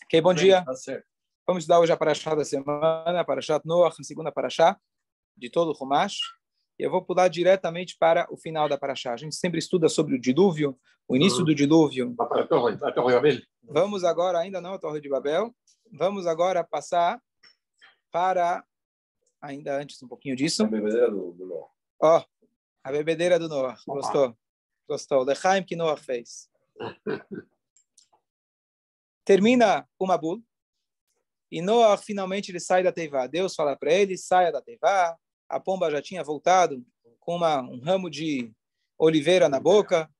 Ok, bom dia. Vamos estudar hoje a Parashá da semana, a Parashat Noach, a segunda Parashá de todo o Humash. E eu vou pular diretamente para o final da Parashá. A gente sempre estuda sobre o dilúvio, o início do dilúvio. Vamos agora, ainda não a Torre de Babel, vamos agora passar para, ainda antes um pouquinho disso. A bebedeira do Noah. Ó, a bebedeira do Noah. Gostou? Gostou. Lechaim que Noah fez. Termina o Mabul. E Noah finalmente ele sai da Teivá. Deus fala para ele, saia da Teivá. A pomba já tinha voltado com um ramo de oliveira na boca.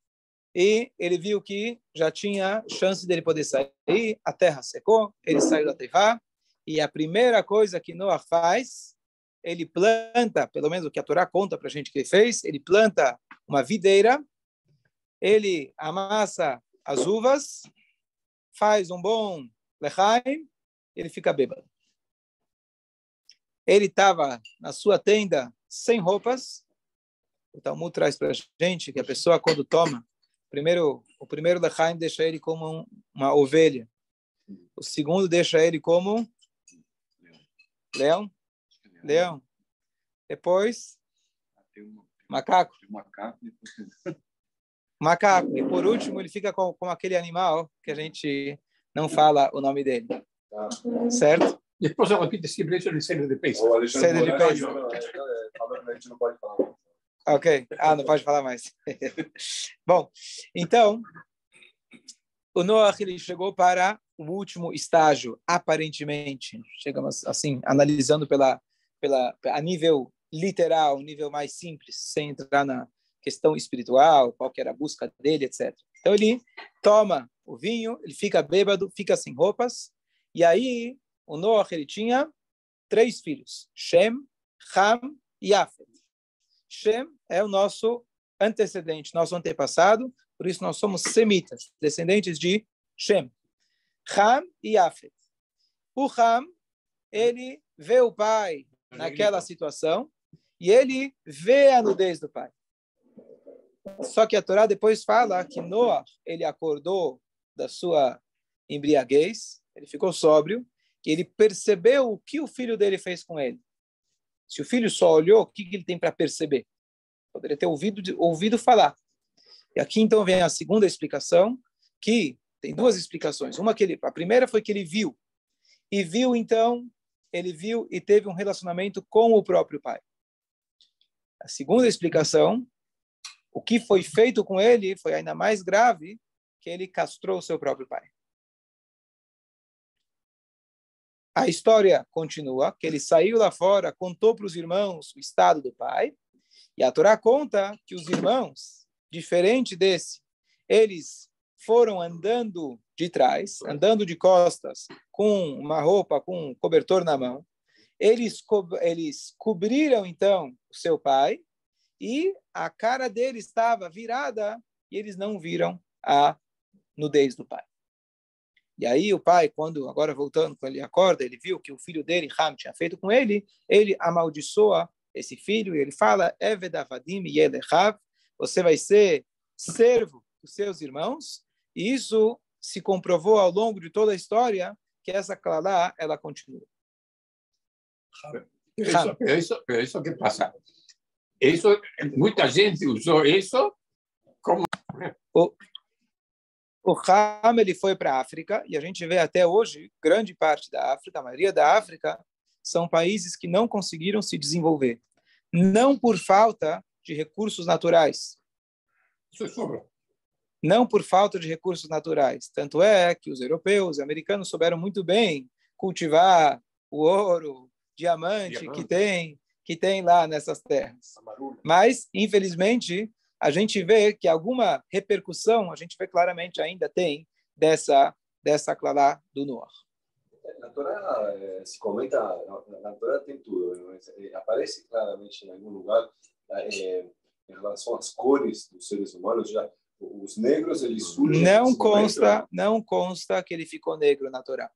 E ele viu que já tinha chance dele poder sair. A terra secou, ele saiu da Teivá. E a primeira coisa que Noah faz, ele planta, pelo menos o que a Torá conta para a gente que ele fez, ele planta uma videira, ele amassa as uvas, faz um bom lechaim, ele fica bêbado. Ele estava na sua tenda sem roupas. O Talmud traz para a gente que a pessoa, quando toma, o primeiro lechaim deixa ele como uma ovelha. O segundo deixa ele como leão. Depois, macaco. Macaco. E por último, ele fica com aquele animal que a gente não fala o nome dele. Certo? Depois eu repito esse bilhete de cena de peixe. Cena de peixe. A gente não pode falar mais. Ok. Não pode falar mais. Bom, então, o Noah ele chegou para o último estágio, aparentemente. Chegamos assim, analisando a nível literal, nível mais simples, sem entrar na questão espiritual, qual que era a busca dele, etc. Então ele toma o vinho, ele fica bêbado, fica sem roupas, e aí o Noah ele tinha 3 filhos, Shem, Ham e Yafet. Shem é o nosso antecedente, nosso antepassado, por isso nós somos semitas, descendentes de Shem. Ham e Yafet. O Ham, ele vê o pai naquela situação e ele vê a nudez do pai. Só que a Torá depois fala que Noah, ele acordou da sua embriaguez, ele ficou sóbrio, e ele percebeu o que o filho dele fez com ele. Se o filho só olhou, o que ele tem para perceber? Poderia ter ouvido falar. E aqui então vem a segunda explicação, que tem 2 explicações. A primeira foi que ele viu. E viu então, ele viu e teve um relacionamento com o próprio pai. A segunda explicação, o que foi feito com ele foi ainda mais grave, que ele castrou o seu próprio pai. A história continua, que ele saiu lá fora, contou para os irmãos o estado do pai, e a Torá conta que os irmãos, diferente desse, eles foram andando de trás, andando de costas, com uma roupa, com um cobertor na mão. Eles cobriram, então, o seu pai, e a cara dele estava virada, e eles não viram a nudez do pai. E aí o pai, agora voltando, quando ele acorda, ele viu que o filho dele, Ham, tinha feito com ele, ele amaldiçoa esse filho, e ele fala, Eved Avadim Yelechav, você vai ser servo dos seus irmãos, e isso se comprovou ao longo de toda a história, que essa Klalá, ela continua. Isso que passa. Isso, muita gente usou isso como... O Ham, ele foi para a África, e a gente vê até hoje, grande parte da África, a maioria da África, são países que não conseguiram se desenvolver. Não por falta de recursos naturais. Não por falta de recursos naturais. Tanto é que os europeus, os americanos, souberam muito bem cultivar o ouro, diamante que tem lá nessas terras. Mas, infelizmente, a gente vê que alguma repercussão, a gente vê claramente ainda tem dessa Klalá do Noah. Na Torá se comenta, na Torá tem tudo, mas aparece claramente em algum lugar em relação às cores dos seres humanos, já os negros eles surgem. Não consta que ele ficou negro na Torá.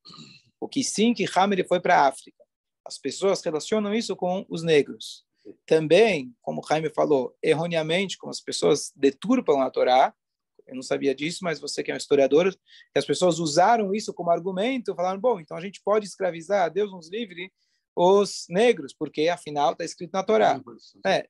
O que sim que Ham ele foi para a África. As pessoas relacionam isso com os negros. também, como o Jaime falou, erroneamente, como as pessoas deturpam a Torá, eu não sabia disso, mas você que é um historiador, que as pessoas usaram isso como argumento, falaram, bom, então a gente pode escravizar, Deus nos livre, os negros, porque afinal está escrito na Torá.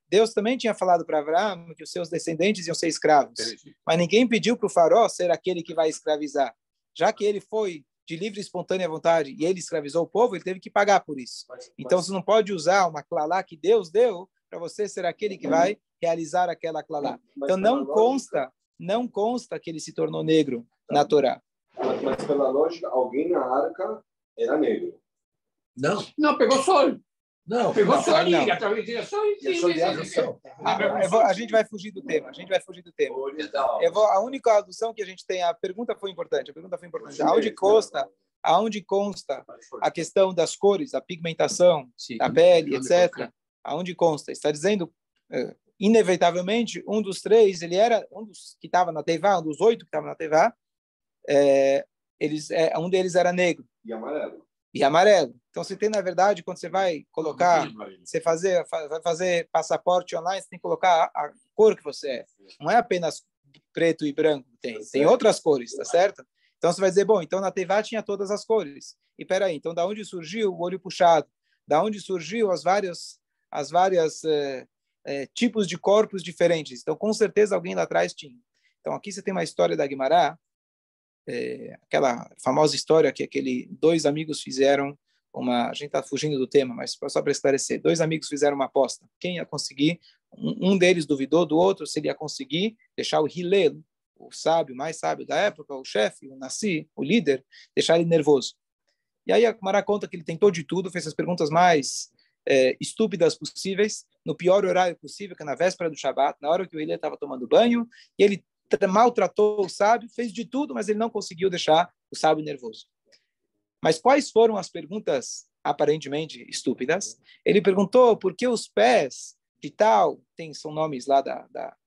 Deus também tinha falado para Abraão que os seus descendentes iam ser escravos, mas ninguém pediu para o faraó ser aquele que vai escravizar. Já que ele foi de livre e espontânea vontade e ele escravizou o povo, ele teve que pagar por isso. Então você não pode usar uma clalá que Deus deu para você ser aquele que vai realizar aquela clalá. Então não consta que ele se tornou negro na Torá. Mas pela lógica, alguém na arca era negro. Não, pegou sol. Não, Pegou sol não. e através de sol. A gente vai fugir do tema. A única alução que a gente tem, a pergunta foi importante. Aonde consta a questão das cores, a pigmentação da pele, etc. Aonde consta? Está dizendo, inevitavelmente, um dos três, ele era um dos que estava na Teivá, um dos 8 que estava na Teivá, um deles era negro. E amarelo. Então, você tem, na verdade, quando você vai colocar, vai fazer passaporte online, você tem que colocar a cor que você é. Não é apenas preto e branco, tem outras cores, tá certo? Então, você vai dizer, bom, então na Teivá tinha todas as cores. E peraí, então da onde surgiu o olho puxado? Da onde surgiu as várias tipos de corpos diferentes? Então, com certeza, alguém lá atrás tinha. Então, aqui você tem uma história da Guimará, aquela famosa história que dois amigos fizeram a gente está fugindo do tema, mas só para esclarecer, 2 amigos fizeram uma aposta, quem ia conseguir, um deles duvidou do outro se ele ia conseguir deixar o Hillel, o sábio, mais sábio da época, o chefe, o Nassi, o líder, deixar ele nervoso. E aí a Guimará conta que ele tentou de tudo, fez as perguntas mais estúpidas possíveis, no pior horário possível, que é na véspera do Shabat, na hora que o Hillel estava tomando banho, e ele maltratou o sábio, fez de tudo, mas ele não conseguiu deixar o sábio nervoso. Mas quais foram as perguntas aparentemente estúpidas? Ele perguntou por que os pés de tal, são nomes lá da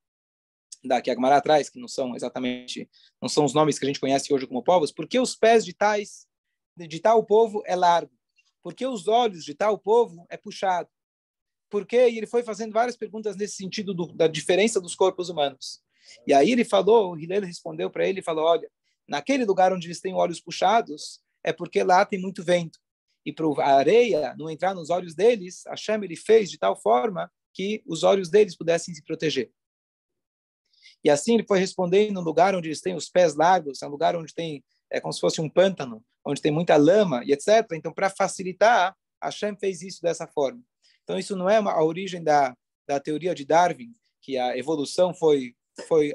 que a Guimará traz, que não são os nomes que a gente conhece hoje como povos, por que os pés de tal povo é largo? Por que os olhos de tal povo é puxado? Por que? E ele foi fazendo várias perguntas nesse sentido da diferença dos corpos humanos. E aí o Hillel respondeu para ele e falou, olha, naquele lugar onde eles têm olhos puxados, é porque lá tem muito vento. E para a areia não entrar nos olhos deles, Hashem ele fez de tal forma que os olhos deles pudessem se proteger. E assim ele foi respondendo no lugar onde eles têm os pés largos, é um lugar onde tem, como se fosse um pântano, onde tem muita lama e etc. Então, para facilitar, Hashem fez isso dessa forma. Então, isso não é a origem da teoria de Darwin, que a evolução foi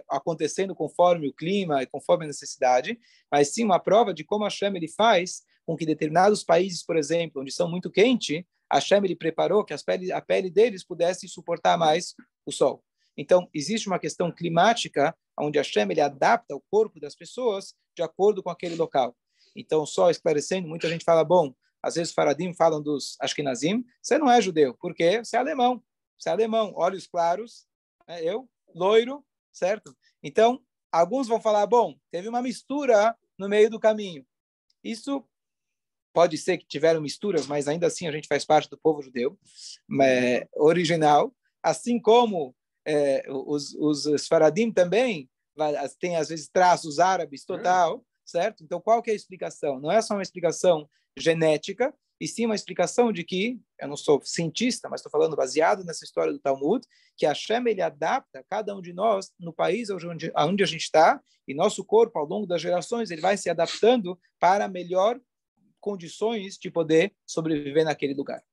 acontecendo conforme o clima e conforme a necessidade, mas sim uma prova de como Hashem ele faz com que determinados países, por exemplo, onde são muito quente, Hashem ele preparou que a pele deles pudesse suportar mais o sol. Então, existe uma questão climática onde Hashem ele adapta o corpo das pessoas de acordo com aquele local. Então, só esclarecendo, muita gente fala, bom, às vezes os faradim falam dos Ashkenazim, você não é judeu, porque você é alemão, olhos claros, eu, loiro, certo? Então, alguns vão falar, bom, teve uma mistura no meio do caminho. Isso pode ser que tiveram misturas, mas ainda assim a gente faz parte do povo judeu original, assim como os faradim também têm, às vezes, traços árabes total, certo? Então, qual que é a explicação? Não é só uma explicação genética, e sim uma explicação de que, eu não sou cientista, mas estou falando baseado nessa história do Talmud, que Hashem ele adapta cada um de nós no país onde a gente está, e nosso corpo, ao longo das gerações, ele vai se adaptando para melhor condições de poder sobreviver naquele lugar.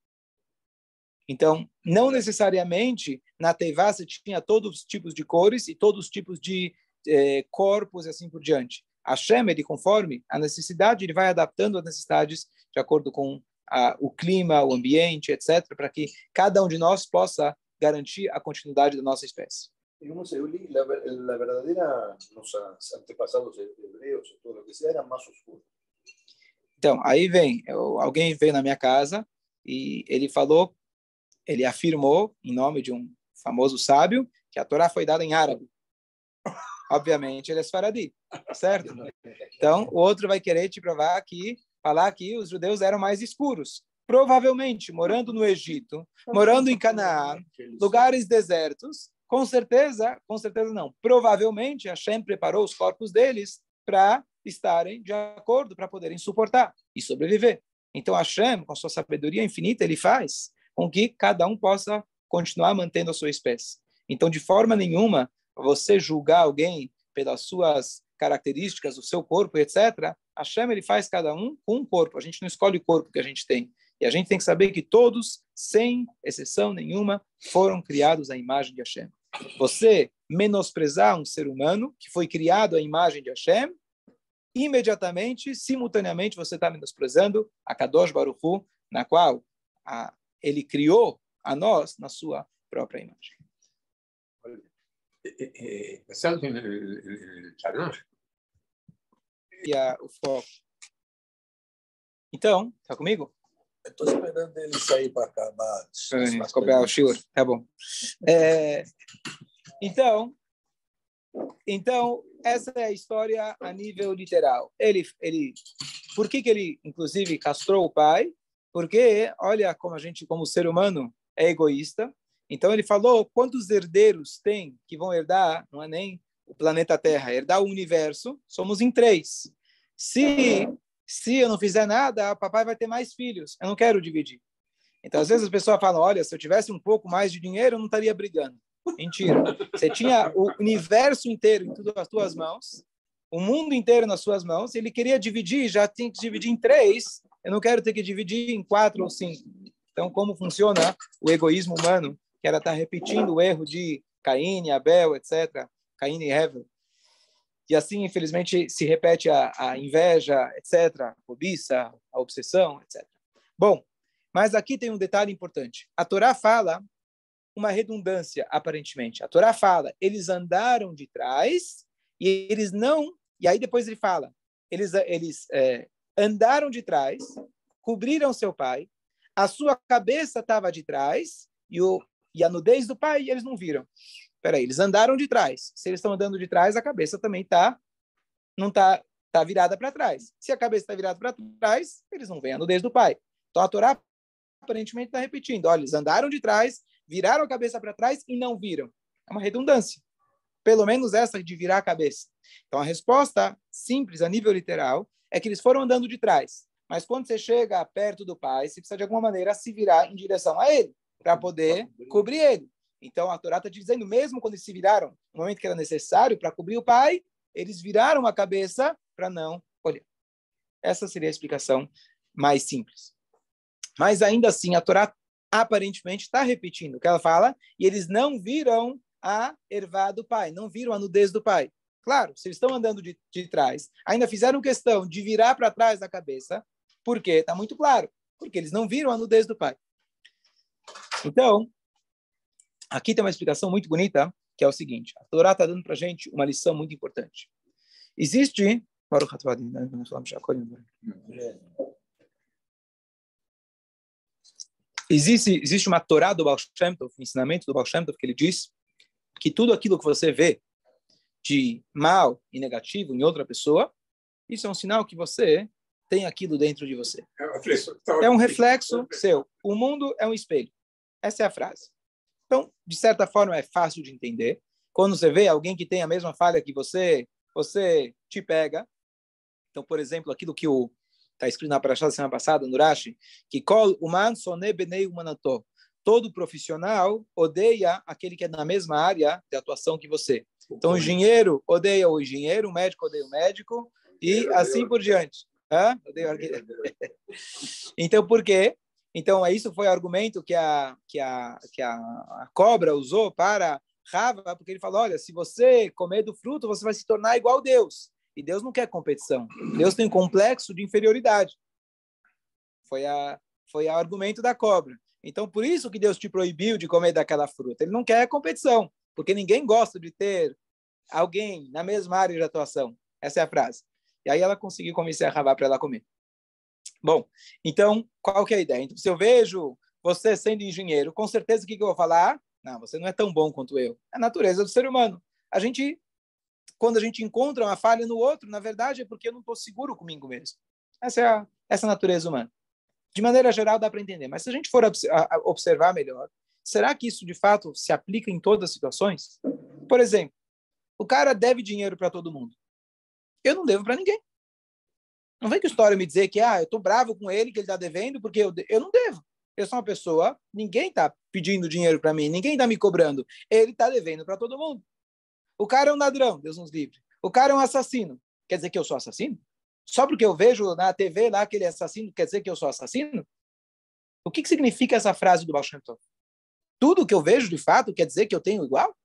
Então, não necessariamente na Teivá você tinha todos os tipos de cores e todos os tipos de corpos e assim por diante. Hashem, ele, conforme a necessidade, ele vai adaptando as necessidades de acordo com o clima, o ambiente, etc., para que cada um de nós possa garantir a continuidade da nossa espécie. Eu li la verdadeira, nossos antepassados hebreus, todo o que sea, era mais oscuro. Então, aí alguém veio na minha casa e ele afirmou, em nome de um famoso sábio, que a Torá foi dada em árabe. Obviamente, ele é Sfaradi, certo? Então, o outro vai querer te falar que os judeus eram mais escuros. provavelmente, morando no Egito, morando em Canaã, lugares desertos, com certeza não, provavelmente Hashem preparou os corpos deles para estarem de acordo, para poderem suportar e sobreviver. Então Hashem, com sua sabedoria infinita, ele faz com que cada um possa continuar mantendo a sua espécie. Então, de forma nenhuma, você julgar alguém pelas suas características, o seu corpo, etc., Hashem, ele faz cada um com um corpo. A gente não escolhe o corpo que a gente tem. E a gente tem que saber que todos, sem exceção nenhuma, foram criados à imagem de Hashem. Você menosprezar um ser humano que foi criado à imagem de Hashem, imediatamente, simultaneamente, você está menosprezando a Kadosh Baruch Hu, na qual ele criou a nós na sua própria imagem. Pensando no Tanakh. E o foco. Então, está comigo? Eu estou esperando ele sair para acabar. Comprar o shiur, tá bom. Então, essa é a história a nível literal. Por que ele, inclusive, castrou o pai? Porque, olha como como o ser humano é egoísta. Então, ele falou quantos herdeiros tem que vão herdar, não é nem o planeta Terra, herdar o universo, somos em 3. Se eu não fizer nada, o papai vai ter mais filhos. Eu não quero dividir. Então, às vezes as pessoas falam, olha, se eu tivesse um pouco mais de dinheiro, eu não estaria brigando. Mentira. Você tinha o universo inteiro em as tuas mãos, o mundo inteiro nas suas mãos, ele queria dividir, já tem que dividir em 3, eu não quero ter que dividir em 4 ou 5. Então, como funciona o egoísmo humano, que era estar repetindo o erro de Caim, Abel, etc., Caim e Hevel. E assim, infelizmente, se repete a inveja, etc., a cobiça, a obsessão, etc. Bom, mas aqui tem um detalhe importante. A Torá fala uma redundância, aparentemente. A Torá fala, eles andaram de trás e eles não... E aí depois ele fala, eles andaram de trás, cobriram seu pai, a sua cabeça estava de trás e a nudez do pai eles não viram. Peraí, eles andaram de trás. Se eles estão andando de trás, a cabeça também não está virada para trás. Se a cabeça está virada para trás, eles não veem a nudez do pai. Então a Torá aparentemente está repetindo. Olha, eles andaram de trás, viraram a cabeça para trás e não viram. É uma redundância. Pelo menos essa de virar a cabeça. Então a resposta simples, a nível literal, é que eles foram andando de trás. Mas quando você chega perto do pai, você precisa de alguma maneira se virar em direção a ele, para poder cobrir ele. Então a Torá está dizendo, mesmo quando eles se viraram, no momento que era necessário para cobrir o pai, eles viraram a cabeça para não olhar. Essa seria a explicação mais simples. Mas ainda assim, a Torá aparentemente está repetindo o que ela fala, e eles não viram a ervá do pai, não viram a nudez do pai. Claro, se eles estão andando de trás, ainda fizeram questão de virar para trás da cabeça, por quê? Está muito claro, porque eles não viram a nudez do pai. Então, aqui tem uma explicação muito bonita, que é o seguinte, a Torá está dando para a gente uma lição muito importante. Existe uma Torá do Baal Shem Tov, o ensinamento do Baal Shem Tov, que ele diz que tudo aquilo que você vê de mal e negativo em outra pessoa, isso é um sinal que você tem aquilo dentro de você. É um reflexo seu. O mundo é um espelho. Essa é a frase. Então, de certa forma, é fácil de entender. Quando você vê alguém que tem a mesma falha que você te pega. Então, por exemplo, aquilo que está escrito na Parashá da semana passada, no Rashi, que kol uman soneh benei umanato. Todo profissional odeia aquele que é na mesma área de atuação que você. Então, o engenheiro odeia o engenheiro, o médico odeia o médico, e assim por diante. Então, por quê? Então, isso foi o argumento que a cobra usou para Rava, porque ele falou, olha, se você comer do fruto, você vai se tornar igual a Deus. E Deus não quer competição. Deus tem um complexo de inferioridade. Foi o argumento da cobra. Então, por isso que Deus te proibiu de comer daquela fruta. Ele não quer competição, porque ninguém gosta de ter alguém na mesma área de atuação. Essa é a frase. E aí ela conseguiu convencer a Rava para ela comer. Bom, então, qual que é a ideia? Então, se eu vejo você sendo engenheiro, com certeza o que eu vou falar? Não, você não é tão bom quanto eu. É a natureza do ser humano. Quando a gente encontra uma falha no outro, na verdade é porque eu não estou seguro comigo mesmo. Essa é a natureza humana. De maneira geral, dá para entender. Mas se a gente for observar melhor, será que isso, de fato, se aplica em todas as situações? Por exemplo, o cara deve dinheiro para todo mundo. Eu não devo para ninguém. Não vem com história me dizer que eu estou bravo com ele, que ele está devendo, porque eu não devo. Eu sou uma pessoa, ninguém está pedindo dinheiro para mim, ninguém está me cobrando. Ele está devendo para todo mundo. O cara é um ladrão, Deus nos livre. O cara é um assassino. Quer dizer que eu sou assassino? Só porque eu vejo na TV lá que ele é assassino, quer dizer que eu sou assassino? O que significa essa frase do Baal Shem Tov? Tudo que eu vejo de fato quer dizer que eu tenho igual?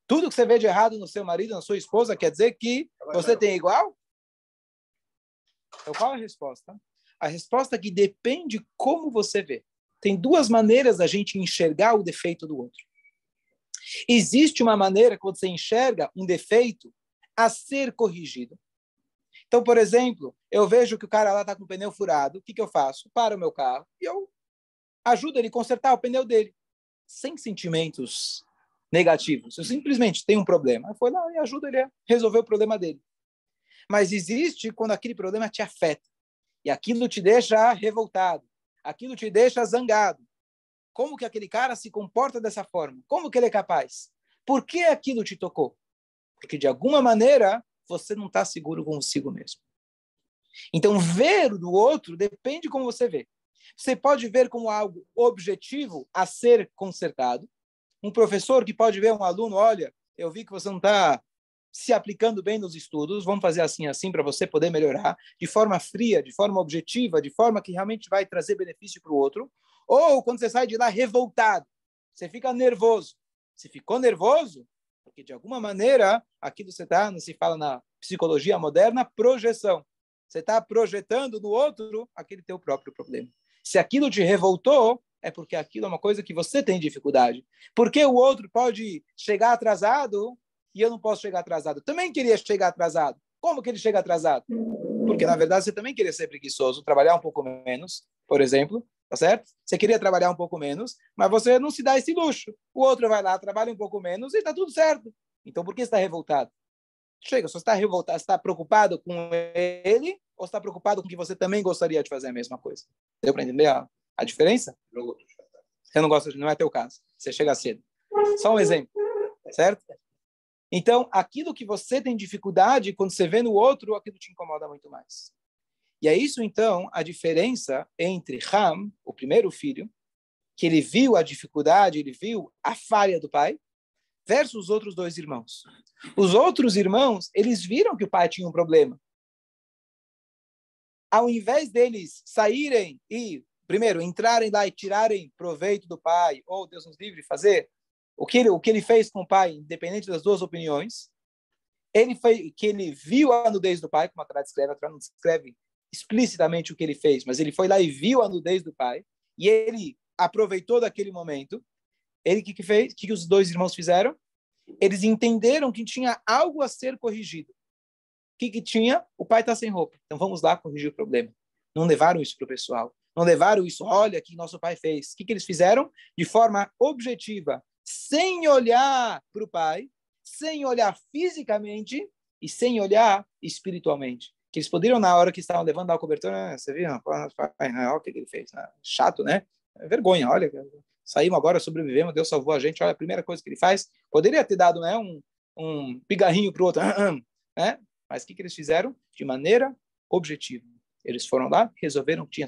Tudo que você vê de errado no seu marido, na sua esposa, quer dizer que você tem igual? Então, qual é a resposta? A resposta é que depende como você vê. Tem duas maneiras da gente enxergar o defeito do outro. Existe uma maneira quando você enxerga um defeito a ser corrigido. Então, por exemplo, eu vejo que o cara lá está com o pneu furado. O que eu faço? Paro o meu carro e eu ajudo ele a consertar o pneu dele. Sem sentimentos negativos. Eu simplesmente tenho um problema. Eu vou lá e ajudo ele a resolver o problema dele. Mas existe quando aquele problema te afeta. E aquilo te deixa revoltado. Aquilo te deixa zangado. Como que aquele cara se comporta dessa forma? Como que ele é capaz? Por que aquilo te tocou? Porque, de alguma maneira, você não está seguro consigo mesmo. Então, ver do outro depende de como você vê. Você pode ver como algo objetivo a ser consertado. Um professor que pode ver um aluno, olha, eu vi que você não está se aplicando bem nos estudos, vamos fazer assim, assim, para você poder melhorar, de forma fria, de forma objetiva, de forma que realmente vai trazer benefício para o outro. Ou quando você sai de lá revoltado, você fica nervoso. Você ficou nervoso, porque de alguma maneira, aquilo você está, não se fala na psicologia moderna, projeção. Você está projetando no outro aquele teu próprio problema. Se aquilo te revoltou, é porque aquilo é uma coisa que você tem dificuldade. Porque o outro pode chegar atrasado e eu não posso chegar atrasado. Eu também queria chegar atrasado. Como que ele chega atrasado? Porque, na verdade, você também queria ser preguiçoso, trabalhar um pouco menos, por exemplo, tá certo? Você queria trabalhar um pouco menos, mas você não se dá esse luxo. O outro vai lá, trabalha um pouco menos e está tudo certo. Então, por que você está revoltado? Chega, você está revoltado, está preocupado com ele ou está preocupado com que você também gostaria de fazer a mesma coisa? Deu para entender a diferença? Você não gosta, não é teu caso. Você chega cedo. Só um exemplo, certo? Então, aquilo que você tem dificuldade, quando você vê no outro, aquilo te incomoda muito mais. E é isso, então, a diferença entre Ham, o primeiro filho, que ele viu a dificuldade, ele viu a falha do pai, versus os outros dois irmãos. Os outros irmãos, eles viram que o pai tinha um problema. Ao invés deles saírem e, primeiro, entrarem lá e tirarem proveito do pai, ou Deus nos livre, fazer o que ele fez com o pai, independente das duas opiniões, ele viu a nudez do pai, como a Torá não descreve explicitamente o que ele fez, mas ele foi lá e viu a nudez do pai, e ele aproveitou daquele momento. Ele que fez? O que os dois irmãos fizeram? Eles entenderam que tinha algo a ser corrigido. O que tinha? O pai está sem roupa. Então vamos lá corrigir o problema. Não levaram isso para o pessoal. Não levaram isso, olha o que nosso pai fez. O que eles fizeram? De forma objetiva, sem olhar para o pai, sem olhar fisicamente e sem olhar espiritualmente. Que eles poderiam, na hora que estavam levando a cobertura, você viu? Olha o que ele fez. Chato, né? É vergonha, olha. Saímos agora, sobrevivemos, Deus salvou a gente. Olha, a primeira coisa que ele faz, poderia ter dado, né, um pigarrinho para o outro, né? Mas o que eles fizeram? De maneira objetiva. Eles foram lá, resolveram que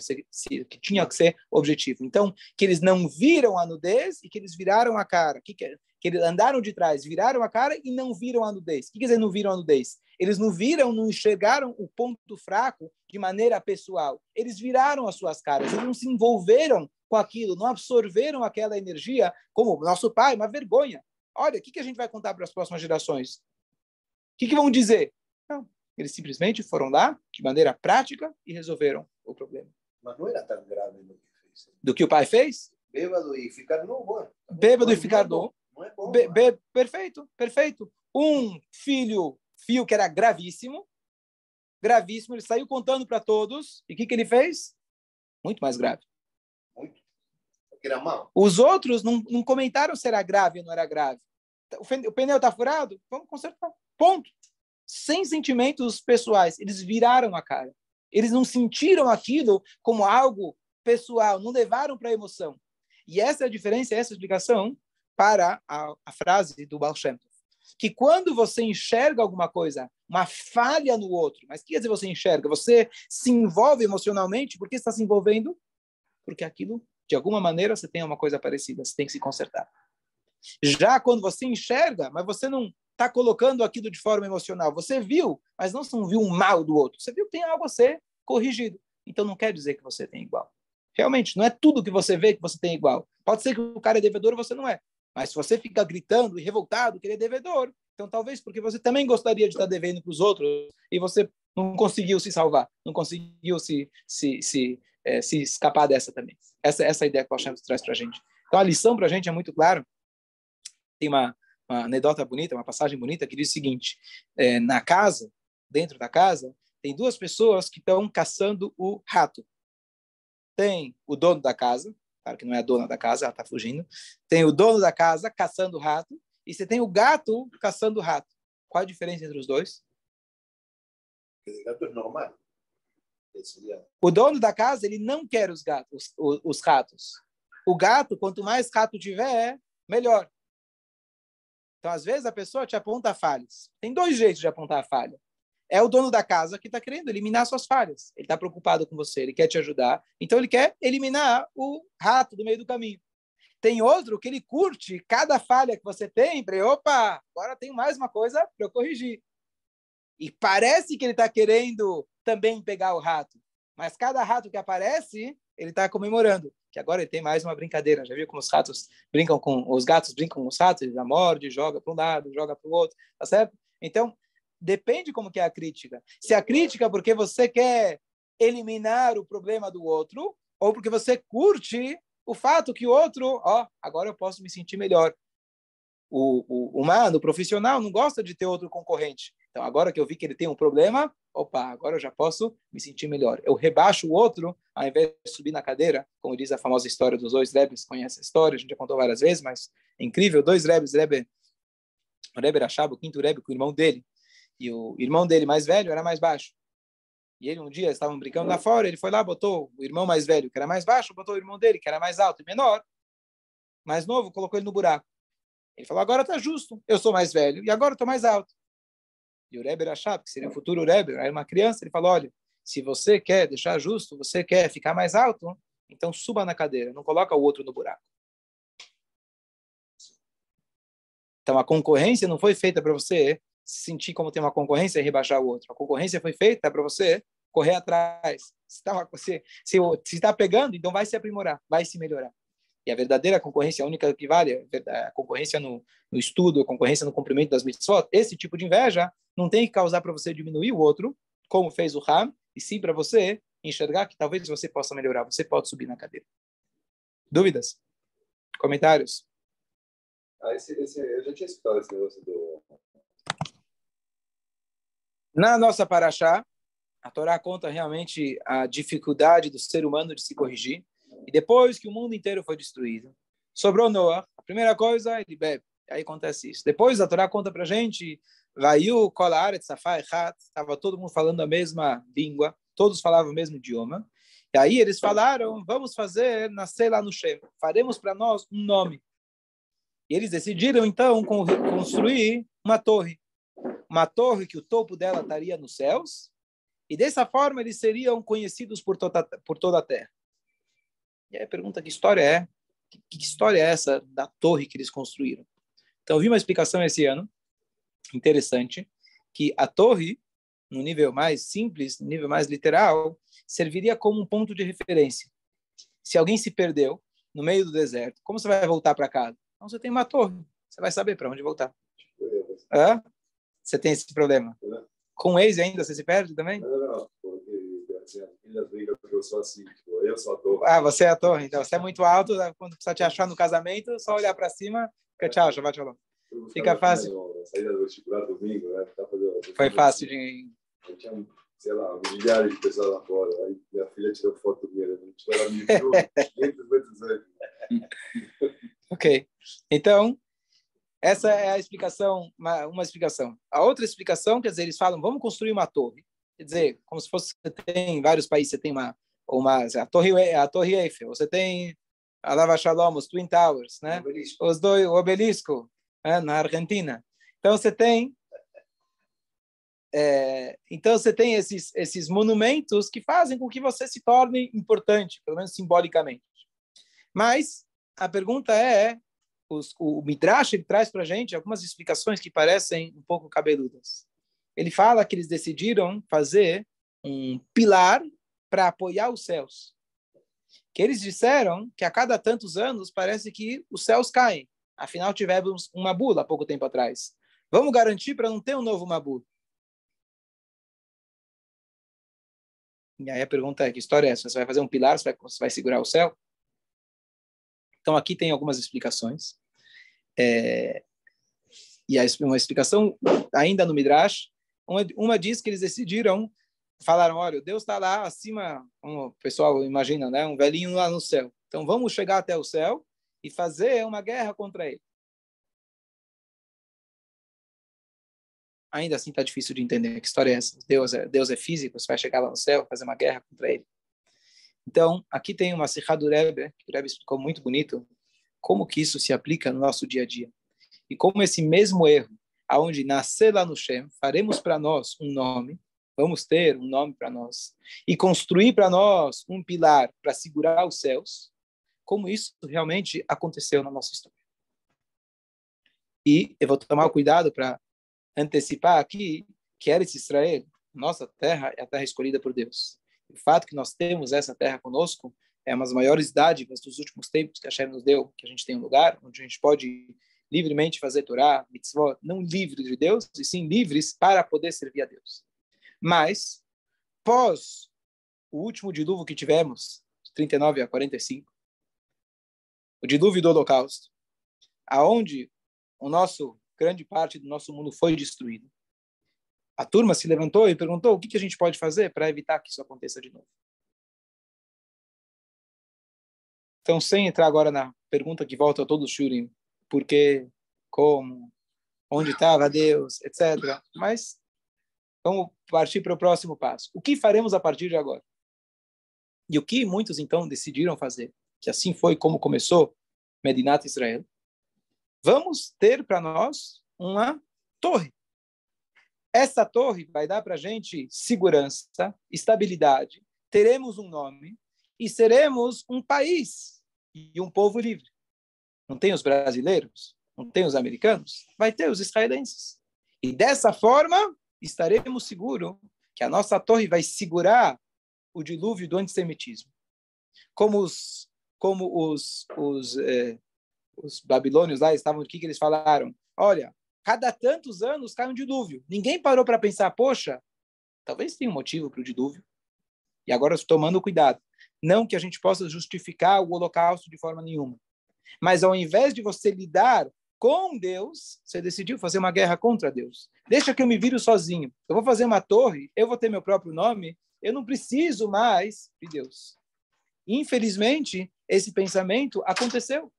tinha que ser objetivo. Então, que eles não viram a nudez e que eles viraram a cara. Que eles andaram de trás, viraram a cara e não viram a nudez. O que quer dizer não viram a nudez? Eles não viram, não enxergaram o ponto fraco de maneira pessoal. Eles viraram as suas caras, eles não se envolveram com aquilo, não absorveram aquela energia como nosso pai, uma vergonha. Olha, o que a gente vai contar para as próximas gerações? O que vão dizer? Não. Eles simplesmente foram lá, de maneira prática, e resolveram o problema. Mas não era tão grave do que fez. Do que o pai fez? Bêbado e ficar nu, bom. Bêbado e ficar nu. Não é bom. Perfeito, perfeito. Um fio que era gravíssimo, ele saiu contando para todos, e o que ele fez? Muito mais grave. Muito. Porque era mal. Os outros não comentaram se era grave ou não era grave. O pneu está furado? Vamos consertar. Ponto. Sem sentimentos pessoais. Eles viraram a cara. Eles não sentiram aquilo como algo pessoal, não levaram para a emoção. E essa é a diferença, essa é a explicação para a frase do Baal Shem Tov. Que quando você enxerga alguma coisa, uma falha no outro, mas o que quer dizer você enxerga? Você se envolve emocionalmente, por que está se envolvendo? Porque aquilo, de alguma maneira, você tem uma coisa parecida, você tem que se consertar. Já quando você enxerga, mas você não está colocando aquilo de forma emocional, você viu, mas não viu um mal do outro, você viu que tem algo a ser corrigido. Então não quer dizer que você tem igual. Realmente, não é tudo que você vê que você tem igual. Pode ser que o cara é devedor e você não é. Mas se você fica gritando e revoltado que ele é devedor, então talvez porque você também gostaria de estar devendo para os outros e você não conseguiu se salvar, não conseguiu se escapar dessa também. Essa é a ideia que o Hashem traz para a gente. Então a lição para a gente é muito clara. Tem uma anedota bonita, uma passagem bonita que diz o seguinte, na casa, dentro da casa, tem duas pessoas que estão caçando o rato. Tem o dono da casa, claro que não é a dona da casa, ela está fugindo. Tem o dono da casa caçando o rato e você tem o gato caçando o rato. Qual a diferença entre os dois? O gato é normal. O dono da casa, ele não quer os gatos, os ratos. O gato, quanto mais rato tiver, melhor. Então, às vezes, a pessoa te aponta falhas. Tem dois jeitos de apontar a falha. É o dono da casa que está querendo eliminar suas falhas. Ele está preocupado com você, ele quer te ajudar. Então, ele quer eliminar o rato do meio do caminho. Tem outro que ele curte cada falha que você tem. Opa, agora tem mais uma coisa para eu corrigir. E parece que ele está querendo também pegar o rato. Mas cada rato que aparece, ele está comemorando. Que agora ele tem mais uma brincadeira. Já viu como os gatos brincam com os ratos? Ele já morde, joga para um lado, joga para o outro. Tá certo? Então, depende como que é a crítica. Se a crítica é porque você quer eliminar o problema do outro, ou porque você curte o fato que o outro, agora eu posso me sentir melhor. O humano, o profissional, não gosta de ter outro concorrente. Então, agora que eu vi que ele tem um problema, agora eu já posso me sentir melhor. Eu rebaixo o outro, ao invés de subir na cadeira, como diz a famosa história dos dois rebes, conhece a história, a gente já contou várias vezes, mas é incrível, dois rebes, o Rebbe Rashab, o quinto Rebbe, com o irmão dele, e o irmão dele mais velho era mais baixo. E ele um dia estavam brincando lá fora, ele foi lá, botou o irmão mais velho, que era mais baixo, botou o irmão dele, que era mais alto e menor, mais novo, colocou ele no buraco. Ele falou, agora está justo, eu sou mais velho e agora estou mais alto. E o Rebbe Rashab, que seria o futuro Rebbe, era uma criança, ele falou, olha, se você quer deixar justo, você quer ficar mais alto, então suba na cadeira, não coloca o outro no buraco. Então a concorrência não foi feita para você se sentir como tem uma concorrência e rebaixar o outro. A concorrência foi feita para você correr atrás. Se está pegando, então vai se aprimorar, vai se melhorar. E a verdadeira concorrência, a única que vale, a concorrência no estudo, a concorrência no cumprimento das mitzvot, esse tipo de inveja não tem que causar para você diminuir o outro, como fez o Ram, e sim para você enxergar que talvez você possa melhorar, você pode subir na cadeira. Dúvidas? Comentários? Eu já tinha escutado esse negócio do... Na nossa paraxá, a Torá conta realmente a dificuldade do ser humano de se corrigir. E depois que o mundo inteiro foi destruído, sobrou Noah. A primeira coisa, ele bebe. E aí acontece isso. Depois a Torá conta pra gente, Vaiu, Kol Haaretz, Safá Echat, estava todo mundo falando a mesma língua, todos falavam o mesmo idioma. E aí eles falaram, vamos fazer nascer lá no Shem. Faremos para nós um nome. E eles decidiram, então, construir uma torre. Uma torre que o topo dela estaria nos céus. E dessa forma eles seriam conhecidos por toda a terra. E aí a pergunta, que história é? Que história é essa da torre que eles construíram? Então, eu vi uma explicação esse ano, interessante, que a torre, no nível mais simples, no nível mais literal, serviria como um ponto de referência. Se alguém se perdeu no meio do deserto, como você vai voltar para casa? Então, você tem uma torre, você vai saber para onde voltar. Hã? Você tem esse problema? Com o ex ainda, você se perde também? Não, porque ainda briga porque eu sou assim, eu sou a torre. Ah, você é a torre, então você é muito alto, quando precisa te achar no casamento, só olhar para cima, fica tchau, Shabbat Shalom. Fica fácil. Saída do vestibular domingo, né? Foi fácil de... Eu tinha, sei lá, milhares de pessoas lá fora. Aí minha filha tirou foto minha. Ela me viu 500 vezes antes. Ok. Então, essa é a explicação, uma explicação. A outra explicação, quer dizer, eles falam, vamos construir uma torre. quer dizer, como se fosse, você tem em vários países, você tem a Torre Eiffel, você tem a Lava Shalom, os Twin Towers, né? O obelisco, né? Na Argentina. Então você tem esses monumentos que fazem com que você se torne importante, pelo menos simbolicamente. Mas a pergunta o Midrash ele traz para a gente algumas explicações que parecem um pouco cabeludas. Ele fala que eles decidiram fazer um pilar para apoiar os céus. Que eles disseram que a cada tantos anos parece que os céus caem. Afinal, tivemos um Mabul há pouco tempo atrás. Vamos garantir para não ter um novo Mabul. E aí a pergunta é, que história é essa? Você vai fazer um pilar, você vai segurar o céu? Então aqui tem algumas explicações. E uma explicação ainda no Midrash, uma diz que eles decidiram, falaram, olha, Deus está lá acima, como o pessoal imagina, né? Um velhinho lá no céu. Então vamos chegar até o céu e fazer uma guerra contra ele. Ainda assim está difícil de entender que história é essa. Deus é físico, você vai chegar lá no céu, fazer uma guerra contra ele. Então, aqui tem uma Sikha do Rebbe, que o Rebbe explicou muito bonito, como que isso se aplica no nosso dia a dia. E como esse mesmo erro, aonde nascer lá no Shem, faremos para nós um nome, vamos ter um nome para nós, e construir para nós um pilar para segurar os céus, como isso realmente aconteceu na nossa história. E eu vou tomar cuidado para antecipar aqui que Eretz Israel, nossa terra, é a terra escolhida por Deus. O fato que nós temos essa terra conosco é uma das maiores dádivas dos últimos tempos que a Hashem nos deu, que a gente tem um lugar onde a gente pode livremente fazer Torá, mitzvot, não livres de Deus, e sim livres para poder servir a Deus. Mas, pós o último dilúvio que tivemos, de 39 a 45, o dilúvio do Holocausto, aonde grande parte do nosso mundo foi destruído, a turma se levantou e perguntou o que a gente pode fazer para evitar que isso aconteça de novo. Então, sem entrar agora na pergunta que volta a todos os shurim, por quê, como, onde estava Deus, etc. Mas vamos partir para o próximo passo. O que faremos a partir de agora? E o que muitos, então, decidiram fazer? Que assim foi como começou Medinat Israel. Vamos ter para nós uma torre. Essa torre vai dar para a gente segurança, estabilidade, teremos um nome e seremos um país e um povo livre. Não tem os brasileiros, não tem os americanos, vai ter os israelenses. E dessa forma, estaremos seguros que a nossa torre vai segurar o dilúvio do antissemitismo. Como os babilônios lá estavam, o que eles falaram? Olha, cada tantos anos cai um dilúvio. Ninguém parou para pensar, poxa, talvez tenha um motivo para o dilúvio. E agora, tomando cuidado. Não que a gente possa justificar o holocausto de forma nenhuma. Mas ao invés de você lidar com Deus, você decidiu fazer uma guerra contra Deus. Deixa que eu me vire sozinho. Eu vou fazer uma torre, eu vou ter meu próprio nome, eu não preciso mais de Deus. Infelizmente, esse pensamento aconteceu.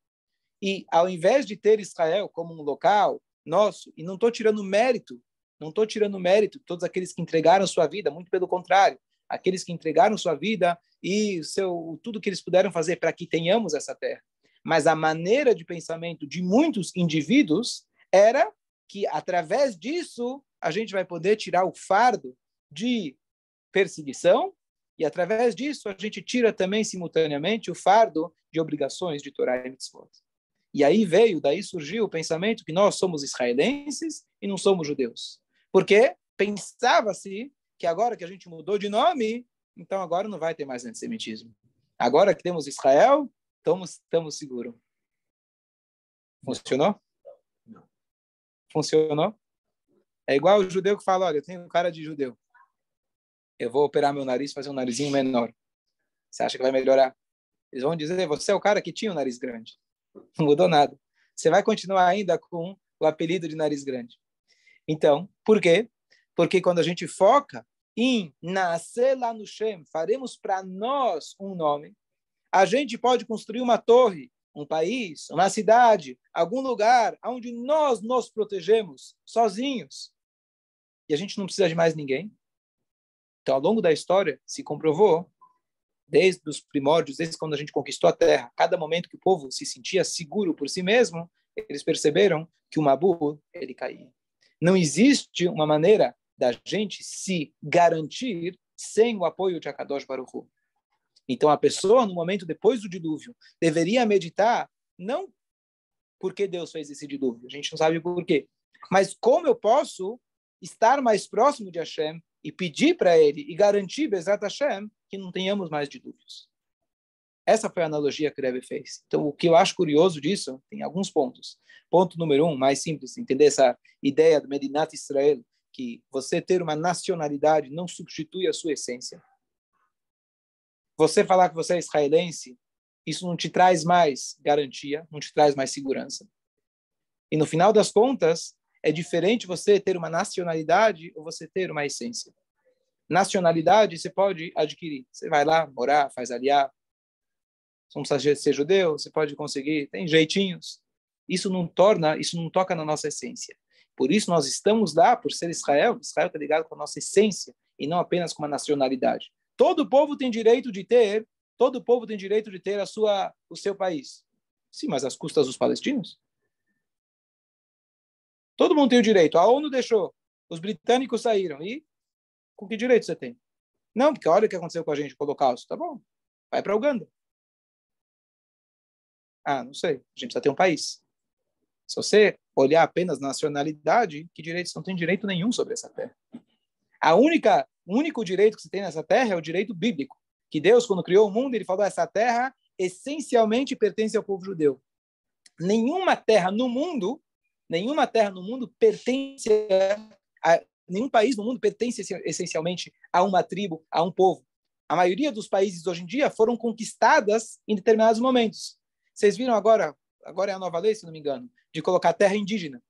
E ao invés de ter Israel como um local nosso, e não estou tirando mérito de todos aqueles que entregaram sua vida, muito pelo contrário, aqueles que entregaram sua vida e tudo que eles puderam fazer para que tenhamos essa terra. Mas a maneira de pensamento de muitos indivíduos era que, através disso, a gente vai poder tirar o fardo de perseguição e, através disso, a gente tira também, simultaneamente, o fardo de obrigações de Torá e Mitzvot. E daí surgiu o pensamento que nós somos israelenses e não somos judeus. Porque pensava-se que agora que a gente mudou de nome, então agora não vai ter mais antissemitismo. Agora que temos Israel, estamos seguros. Funcionou? Não. Funcionou? É igual o judeu que fala, olha, eu tenho cara de judeu. Eu vou operar meu nariz, fazer um narizinho menor. Você acha que vai melhorar? Eles vão dizer, você é o cara que tinha um nariz grande. Não mudou nada. Você vai continuar ainda com o apelido de nariz grande. Então, por quê? Porque quando a gente foca em nascer lá no Shem, faremos para nós um nome, a gente pode construir uma torre, um país, uma cidade, algum lugar onde nós nos protegemos sozinhos. E a gente não precisa de mais ninguém. Então, ao longo da história, se comprovou, desde os primórdios, desde quando a gente conquistou a terra, cada momento que o povo se sentia seguro por si mesmo, eles perceberam que o Mabul, ele caía. Não existe uma maneira da gente se garantir sem o apoio de Akadosh Baruch Hu. Então, a pessoa, no momento depois do dilúvio, deveria meditar, não porque Deus fez esse dilúvio, a gente não sabe por quê, mas como eu posso estar mais próximo de Hashem e pedir para Ele e garantir, Bezrat Hashem, que não tenhamos mais dilúvios. Essa foi a analogia que o Rebbe fez. Então, o que eu acho curioso disso, tem alguns pontos. Ponto número 1, mais simples, entender essa ideia do Medinat Israel, que você ter uma nacionalidade não substitui a sua essência. Você falar que você é israelense, isso não te traz mais garantia, não te traz mais segurança. E no final das contas, é diferente você ter uma nacionalidade ou você ter uma essência. Nacionalidade você pode adquirir. Você vai lá, morar, faz aliar. Você não precisa ser judeu, você pode conseguir, tem jeitinhos. Isso não toca na nossa essência. Por isso nós estamos lá, por ser Israel. Israel está ligado com a nossa essência e não apenas com uma nacionalidade. Todo povo tem direito de ter o seu país. Sim, mas às custas dos palestinos? Todo mundo tem o direito. A ONU deixou. Os britânicos saíram. E com que direito você tem? Não, porque olha o que aconteceu com a gente com o Holocausto. Tá bom, vai para Uganda. Ah, não sei. A gente precisa ter um país. Se você olhar apenas nacionalidade, que direitos não tem direito nenhum sobre essa terra? O único direito que você tem nessa terra é o direito bíblico. Que Deus, quando criou o mundo, ele falou: essa terra essencialmente pertence ao povo judeu. Nenhuma terra no mundo pertence nenhum país no mundo pertence essencialmente a uma tribo, a um povo. A maioria dos países hoje em dia foram conquistadas em determinados momentos. Vocês viram agora é a nova lei, se não me engano, de colocar terra indígena.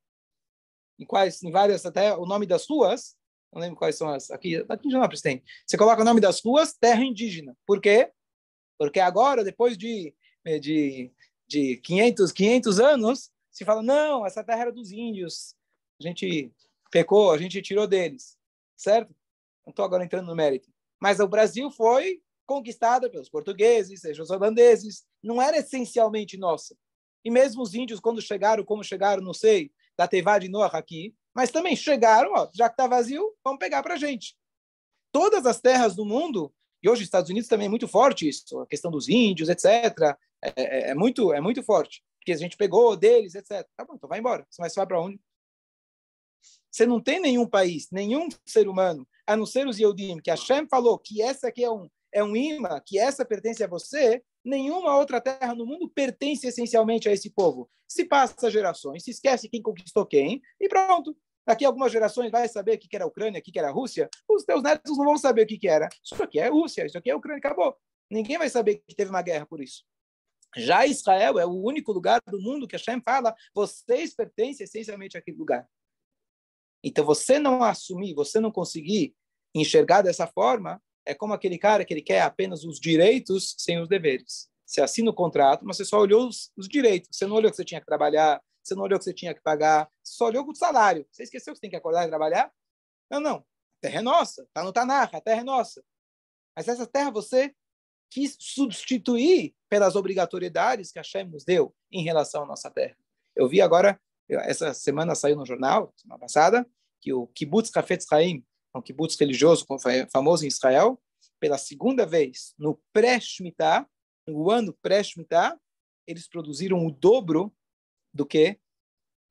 Em várias até o nome das ruas, não lembro quais são as aqui em Janópolis tem. Você coloca o nome das ruas, terra indígena. Por quê? Porque agora, depois de 500 anos, se fala, não, essa terra era dos índios. A gente pecou, a gente tirou deles. Certo? Não estou agora entrando no mérito. Mas o Brasil foi conquistado pelos portugueses, seja os holandeses. Não era essencialmente nossa. E mesmo os índios, quando chegaram, como chegaram, não sei, da Teivá de Noah aqui, mas também chegaram, ó, já que está vazio, vamos pegar para a gente. Todas as terras do mundo, e hoje os Estados Unidos também é muito forte isso, a questão dos índios, etc., é muito forte, porque a gente pegou deles, etc. Tá bom, então vai embora. Mas você vai para onde? Você não tem nenhum país, nenhum ser humano, a não ser os Yehudim, que Hashem falou que essa aqui é um imã, que essa pertence a você, nenhuma outra terra no mundo pertence essencialmente a esse povo. Se passa gerações, se esquece quem conquistou quem, e pronto. Daqui a algumas gerações vai saber o que era a Ucrânia, o que era a Rússia. Os teus netos não vão saber o que era. Isso aqui é Rússia, isso aqui é Ucrânia, acabou. Ninguém vai saber que teve uma guerra por isso. Já Israel é o único lugar do mundo que Hashem fala, vocês pertencem essencialmente àquele lugar. Então, você não assumir, você não conseguir enxergar dessa forma, é como aquele cara que ele quer apenas os direitos sem os deveres. Você assina o contrato, mas você só olhou os direitos. Você não olhou que você tinha que trabalhar, você não olhou que você tinha que pagar, você só olhou o salário. Você esqueceu que você tem que acordar e trabalhar? Não. A terra é nossa. Está no Tanakh, a terra é nossa. Mas essa terra você quis substituir pelas obrigatoriedades que Hashem nos deu em relação à nossa terra. Eu vi agora, essa semana saiu no jornal, semana passada, que o Kibbutz Hafetz Chaim, um kibbutz religioso famoso em Israel, pela segunda vez, no pré-Shemitah, no ano pré-Shemitah, eles produziram o dobro do que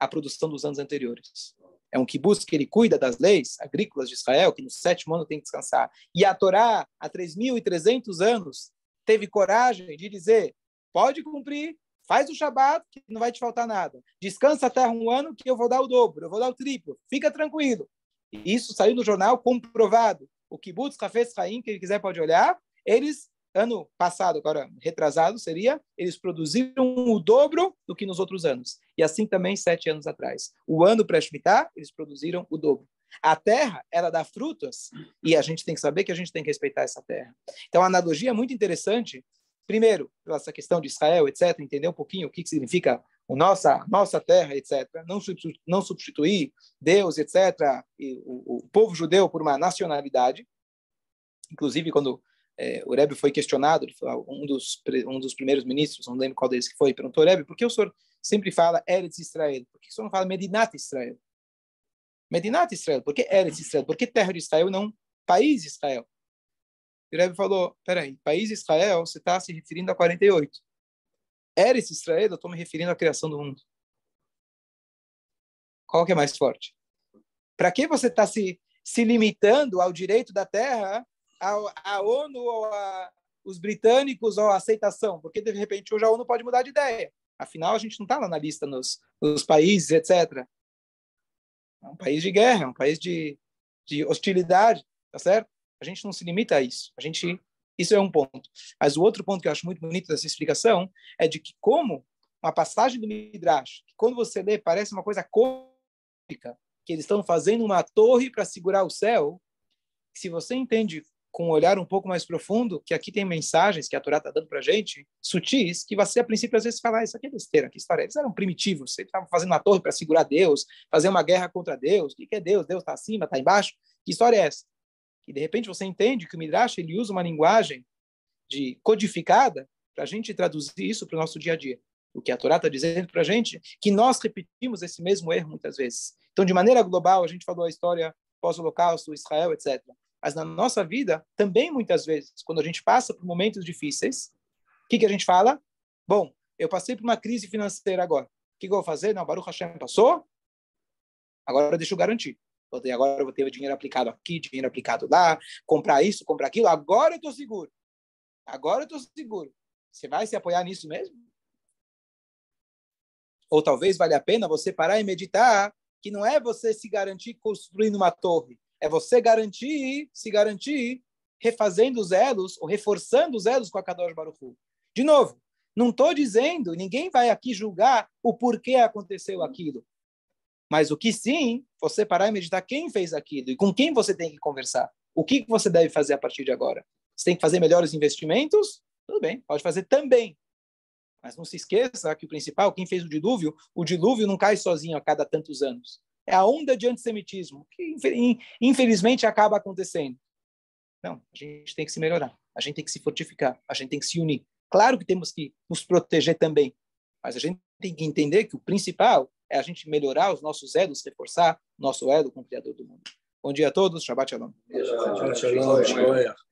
a produção dos anos anteriores. É um kibbutz que ele cuida das leis agrícolas de Israel, que no 7º ano tem que descansar. E a Torá, há 3.300 anos, teve coragem de dizer, pode cumprir, faz o Shabat, que não vai te faltar nada. Descansa a terra um ano, que eu vou dar o dobro, eu vou dar o triplo. Fica tranquilo. E isso saiu no jornal comprovado. O Kibbutz Hafetz Chaim, quem quiser pode olhar, eles, ano passado, agora retrasado seria, eles produziram o dobro do que nos outros anos. E assim também 7 anos atrás. O ano pré-Shemitah, eles produziram o dobro. A terra, ela dá frutas, e a gente tem que saber que a gente tem que respeitar essa terra. Então, a analogia é muito interessante. Primeiro, essa questão de Israel, etc., entender um pouquinho o que significa nossa terra, etc., não substituir Deus, etc., e o povo judeu por uma nacionalidade. Inclusive, quando o Rebbe foi questionado, ele foi um dos primeiros ministros, não lembro qual deles que foi, perguntou, Rebbe, por que o senhor sempre fala Eretz Israel? Por que o senhor não fala Medinat Israel? Medinat Israel, por que Eretz Israel? Por que terra de Israel, não país Israel? E o Rebbe falou, peraí, país Israel, você está se referindo a 48. Eretz Israel, eu estou me referindo à criação do mundo. Qual que é mais forte? Para que você está se limitando ao direito da terra, à ONU, ou os britânicos, ou a aceitação? Porque, de repente, hoje a ONU pode mudar de ideia. Afinal, a gente não está lá na lista nos países, etc. É um país de guerra, é um país de hostilidade, tá certo? A gente não se limita a isso. Isso é um ponto. Mas o outro ponto que eu acho muito bonito dessa explicação é de que como uma passagem do Midrash, que quando você lê parece uma coisa cômica, que eles estão fazendo uma torre para segurar o céu, se você entende com um olhar um pouco mais profundo, que aqui tem mensagens que a Torá está dando para a gente, sutis, que você, a princípio, às vezes fala, isso aqui é besteira, que história. Eles eram primitivos, eles estavam fazendo uma torre para segurar Deus, fazer uma guerra contra Deus. O que é Deus? Deus está acima, está embaixo? Que história é essa? E, de repente, você entende que o Midrash ele usa uma linguagem codificada para a gente traduzir isso para o nosso dia a dia. O que a Torá está dizendo para a gente, que nós repetimos esse mesmo erro muitas vezes. Então, de maneira global, a gente falou a história pós-holocausto, Israel, etc. Mas na nossa vida, também muitas vezes, quando a gente passa por momentos difíceis, o que a gente fala? Bom, eu passei por uma crise financeira agora. O que eu vou fazer? Não, Baruch Hashem passou, agora deixa eu garantir. Agora eu vou ter dinheiro aplicado aqui, dinheiro aplicado lá, comprar isso, comprar aquilo, agora eu estou seguro. Agora eu estou seguro. Você vai se apoiar nisso mesmo? Ou talvez valha a pena você parar e meditar que não é você se garantir construindo uma torre, é você se garantir refazendo os elos ou reforçando os elos com a Kadosh Baruch Hu. De novo, não estou dizendo, ninguém vai aqui julgar o porquê aconteceu aquilo. Mas o que sim, você parar e meditar quem fez aquilo e com quem você tem que conversar. O que você deve fazer a partir de agora? Você tem que fazer melhores investimentos? Tudo bem, pode fazer também. Mas não se esqueça que o principal, quem fez o dilúvio não cai sozinho a cada tantos anos. É a onda de antissemitismo, que infelizmente acaba acontecendo. Não, a gente tem que se melhorar, a gente tem que se fortificar, a gente tem que se unir. Claro que temos que nos proteger também, mas a gente tem que entender que o principal é a gente melhorar os nossos elos, reforçar o nosso elo com o Criador do mundo. Bom dia a todos, Shabbat Shalom. Shabbat Shalom.